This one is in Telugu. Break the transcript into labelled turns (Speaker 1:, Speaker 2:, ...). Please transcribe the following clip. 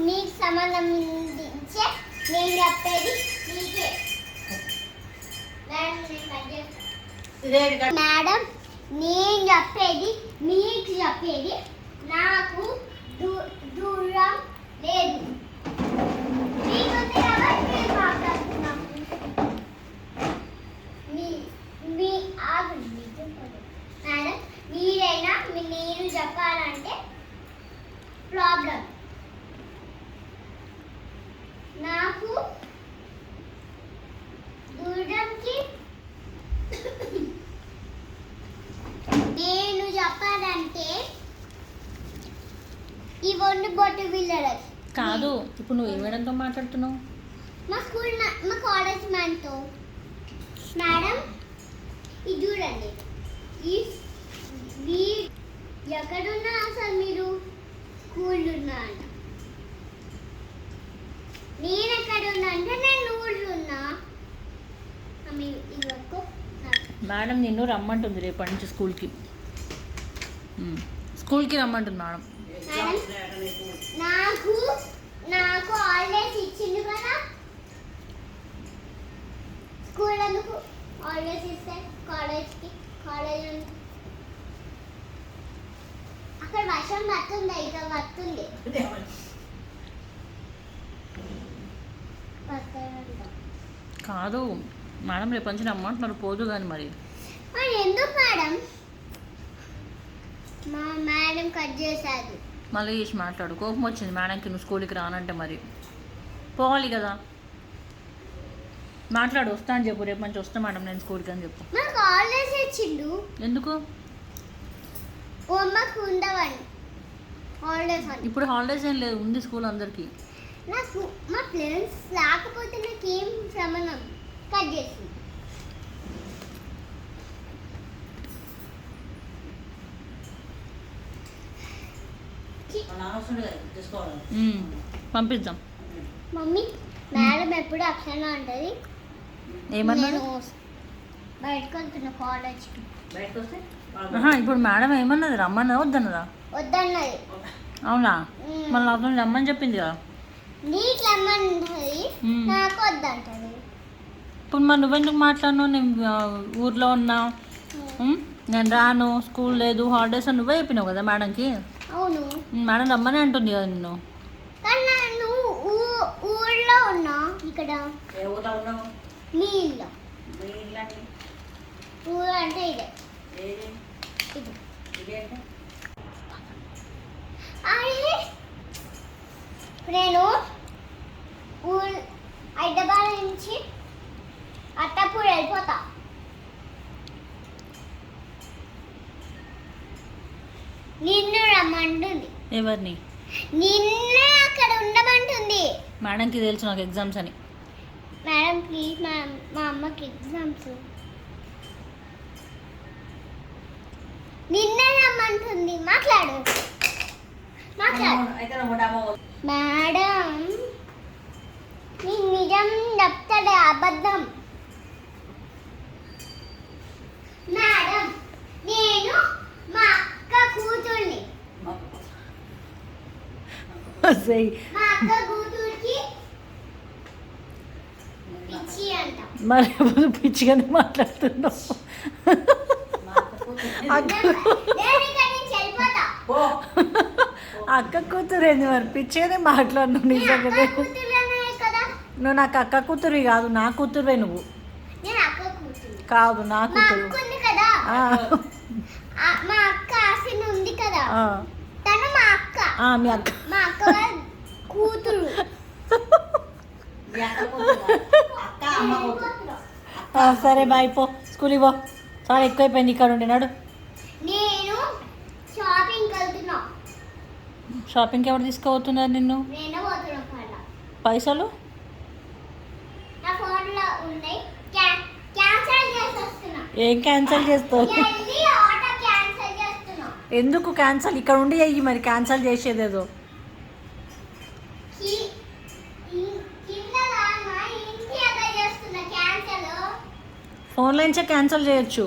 Speaker 1: మీకు సంబంధించే నేను చెప్పేది మీకే. మేడం నేను చెప్పేది మీకు చెప్పేది నాకు దూరం లేదు. మీకు మాట్లాడుతున్నాం మీ ఆగండి. మేడం మీరైనా నేను చెప్పాలంటే ప్రాబ్లం. నాకు దూరంకి నేను చెప్పాలంటే ఈ వండు బొట్టు వీళ్ళకి
Speaker 2: కాదు. ఇప్పుడు నువ్వు ఏ మేడంతో మాట్లాడుతున్నావు?
Speaker 1: మా కాలేజ్ మ్యాన్తో. మేడం ఇది చూడండి, ఈ ఎక్కడున్నా అసలు మీరు స్కూల్ ఉన్నా అంట. నేను ఎక్కడున్నా అంటే నేను ఊళ్ళో ఉన్నా.
Speaker 2: మేడం నిన్ను రమ్మంటుంది రేపటి నుంచి స్కూల్కి. స్కూల్కి రమ్మంటుంది మేడం.
Speaker 1: నాకు హాలిడేస్ ఇచ్చిండు కదా. స్కూల్ ఎందుకు హాలిడేస్ ఇస్తే కాలేజ్ అక్కడ వర్షం పడుతుంది, ఇక పడుతుంది.
Speaker 2: కాదు మేడం రేపు నుంచి రమ్మంటున్నారు, పోదు కానీ మరి
Speaker 1: ఎందుకు మేడం? మా మేడం కట్ చేశారు.
Speaker 2: మళ్ళీ చేసి మాట్లాడు. కోపం వచ్చింది మేడంకి నువ్వు స్కూల్కి రానంటే. మరి పోవాలి కదా, మాట్లాడు. వస్తా అని చెప్పు, రేపు మంచి వస్తా మేడం నేను స్కూల్కి అని చెప్పు.
Speaker 1: నాకు హాలిడేస్ ఇచ్చిండు.
Speaker 2: ఎందుకు?
Speaker 1: హోంవర్క్ ఉండవని హాలిడేస్ అని.
Speaker 2: ఇప్పుడు హాలిడేస్ ఏం లేదు, ఉంది స్కూల్ అందరికీ.
Speaker 1: నాకు మా ఫ్రెండ్స్ రాకపోతే నాకేం సంబంధం? కట్ చేసి
Speaker 2: పంపిద్దాం.
Speaker 1: మమ్మీ మేడం ఎప్పుడు అక్షరం అంటది.
Speaker 2: ఏమన్నాడు?
Speaker 1: బయటకు వెళ్తున్నా కాలేజ్కి.
Speaker 2: ఇప్పుడు మేడం ఏమన్నది? రమ్మన్నదా వద్దన్నదా?
Speaker 1: వద్దన్నది.
Speaker 2: అవునా? మళ్ళీ నాతో రమ్మని చెప్పింది కదా.
Speaker 1: నీకు రమ్మంటది, నాకు వద్దంటది.
Speaker 2: ఇప్పుడు మరి నువ్వెందుకు మాట్లాడినావు? నేను ఊర్లో ఉన్నా, నేను రాను, స్కూల్ లేదు, హాలిడేస్ అని నువ్వే చెప్పినావు కదా మేడంకి.
Speaker 1: అవును,
Speaker 2: మేడం రమ్మని అంటుంది కదా నిన్ను.
Speaker 1: ఊర్లో ఉన్నా. ఇక్కడ మీ ఇల్లు. ఊరు అంటే ఇదే. నేను హైదరాబాద్ నుంచి అత్తపూర్ వెళ్ళిపోతా. నిన్ను రమ్మంటుంది.
Speaker 2: ఎవరిని?
Speaker 1: నిన్నే అక్కడ ఉండమంటుంది.
Speaker 2: మేడంకి తెలుసు నాకు ఎగ్జామ్స్ అని.
Speaker 1: మేడం ప్లీజ్ మా అమ్మకి ఎగ్జామ్స్. నిన్నే రమ్మంటుంది. మాట్లాడు. మేడం నీకు నిజం చెప్తాడే అబద్ధం. మేడం నేను మా అక్క కూతుర్ని. మా అక్క కూతురికి పిచ్చి అంట.
Speaker 2: మరి పిచ్చిగానే మాట్లాడుతున్నావు. అక్క కూతురు ఏంది మరి? పిచ్చిగానే మాట్లాడినావు నిజంగానే. నువ్వు నాకు అక్క కూతురు కాదు, నా కూతురువే నువ్వు. కాదు నా కూతురు.
Speaker 1: మా అక్క ఆసిన్ ఉంది కదా, తను మా అక్క.
Speaker 2: మీ అక్క.
Speaker 1: మా అక్క కూతురు.
Speaker 2: సరే బాయ్, పో స్కూల్కి పో. చాలా ఎక్కువైపోయింది ఇక్కడ ఉండి. నాడు
Speaker 1: నేను షాపింగ్ వెళ్తున్నా.
Speaker 2: షాపింగ్కి ఎవరు తీసుకుపోతున్నారు నిన్ను? పైసలు
Speaker 1: నా ఫోన్లో ఉన్నాయి. క్యాన్సిల్ చేసి వస్తున్నా.
Speaker 2: ఏం క్యాన్సిల్ చేస్తావు?
Speaker 1: ఆటో క్యాన్సిల్ చేస్తున్నా.
Speaker 2: ఎందుకు క్యాన్సిల్? ఇక్కడ ఉండి అయ్యి మరి క్యాన్సిల్ చేసేదేదో. ఫోన్లో నుంచే క్యాన్సిల్ చేయొచ్చు.